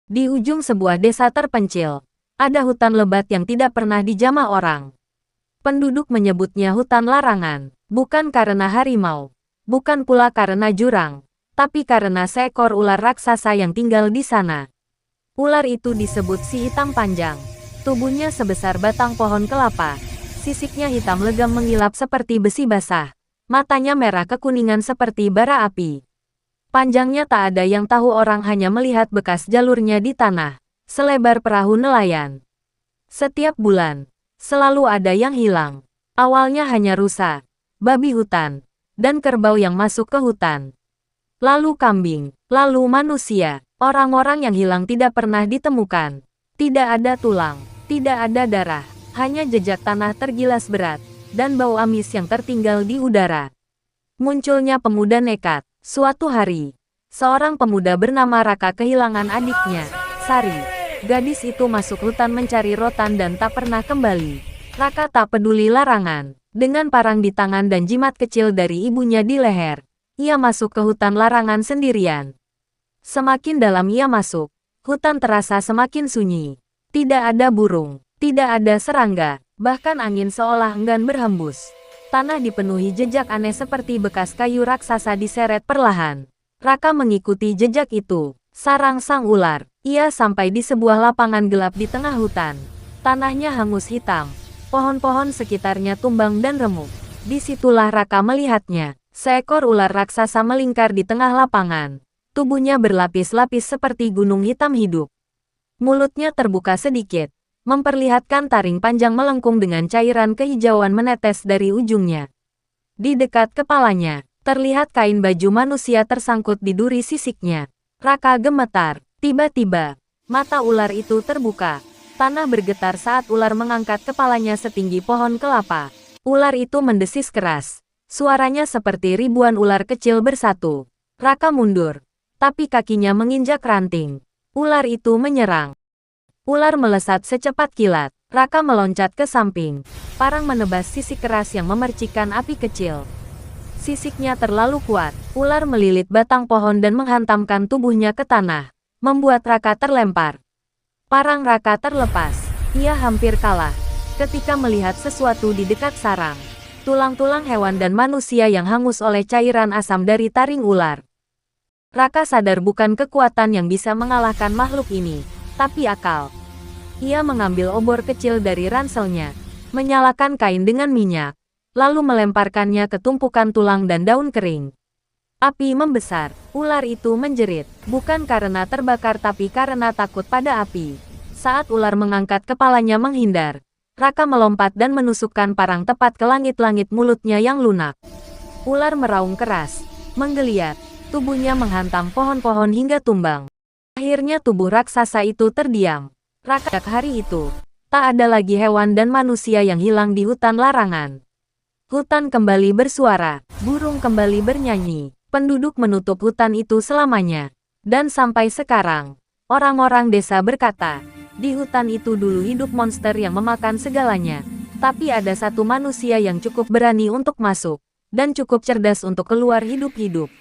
Di ujung sebuah desa terpencil, ada hutan lebat yang tidak pernah dijamah orang. Penduduk menyebutnya hutan larangan, bukan karena harimau, bukan pula karena jurang, tapi karena seekor ular raksasa yang tinggal di sana. Ular itu disebut si hitam panjang. Tubuhnya sebesar batang pohon kelapa. Sisiknya hitam legam mengilap seperti besi basah. Matanya merah kekuningan seperti bara api. Panjangnya tak ada yang tahu, orang hanya melihat bekas jalurnya di tanah, selebar perahu nelayan. Setiap bulan, selalu ada yang hilang. Awalnya hanya rusa, babi hutan, dan kerbau yang masuk ke hutan. Lalu kambing, lalu manusia. Orang-orang yang hilang tidak pernah ditemukan. Tidak ada tulang, tidak ada darah, hanya jejak tanah tergilas berat, dan bau amis yang tertinggal di udara. Munculnya pemuda nekat. Suatu hari, seorang pemuda bernama Raka kehilangan adiknya, Sari. Gadis itu masuk hutan mencari rotan dan tak pernah kembali. Raka tak peduli larangan. Dengan parang di tangan dan jimat kecil dari ibunya di leher, ia masuk ke hutan larangan sendirian. Semakin dalam ia masuk, hutan terasa semakin sunyi. Tidak ada burung, tidak ada serangga, bahkan angin seolah enggan berhembus. Tanah dipenuhi jejak aneh seperti bekas kayu raksasa diseret perlahan. Raka mengikuti jejak itu. Sarang sang ular. Ia sampai di sebuah lapangan gelap di tengah hutan. Tanahnya hangus hitam. Pohon-pohon sekitarnya tumbang dan remuk. Disitulah Raka melihatnya. Seekor ular raksasa melingkar di tengah lapangan. Tubuhnya berlapis-lapis seperti gunung hitam hidup. Mulutnya terbuka sedikit, memperlihatkan taring panjang melengkung dengan cairan kehijauan menetes dari ujungnya. Di dekat kepalanya, terlihat kain baju manusia tersangkut di duri sisiknya. Raka gemetar. Tiba-tiba, mata ular itu terbuka. Tanah bergetar saat ular mengangkat kepalanya setinggi pohon kelapa. Ular itu mendesis keras. Suaranya seperti ribuan ular kecil bersatu. Raka mundur, tapi kakinya menginjak ranting. Ular itu menyerang. Ular melesat secepat kilat. Raka meloncat ke samping. Parang menebas sisik keras yang memercikkan api kecil. Sisiknya terlalu kuat. Ular melilit batang pohon dan menghantamkan tubuhnya ke tanah, membuat Raka terlempar. Parang Raka terlepas. Ia hampir kalah ketika melihat sesuatu di dekat sarang. Tulang-tulang hewan dan manusia yang hangus oleh cairan asam dari taring ular. Raka sadar bukan kekuatan yang bisa mengalahkan makhluk ini, tapi akal. Ia mengambil obor kecil dari ranselnya, menyalakan kain dengan minyak, lalu melemparkannya ke tumpukan tulang dan daun kering. Api membesar. Ular itu menjerit, bukan karena terbakar tapi karena takut pada api. Saat ular mengangkat kepalanya menghindar, Raka melompat dan menusukkan parang tepat ke langit-langit mulutnya yang lunak. Ular meraung keras, menggeliat, tubuhnya menghantam pohon-pohon hingga tumbang. Akhirnya tubuh raksasa itu terdiam. Raka hari itu, tak ada lagi hewan dan manusia yang hilang di hutan larangan. Hutan kembali bersuara, burung kembali bernyanyi, penduduk menutup hutan itu selamanya. Dan sampai sekarang, orang-orang desa berkata, di hutan itu dulu hidup monster yang memakan segalanya. Tapi ada satu manusia yang cukup berani untuk masuk, dan cukup cerdas untuk keluar hidup-hidup.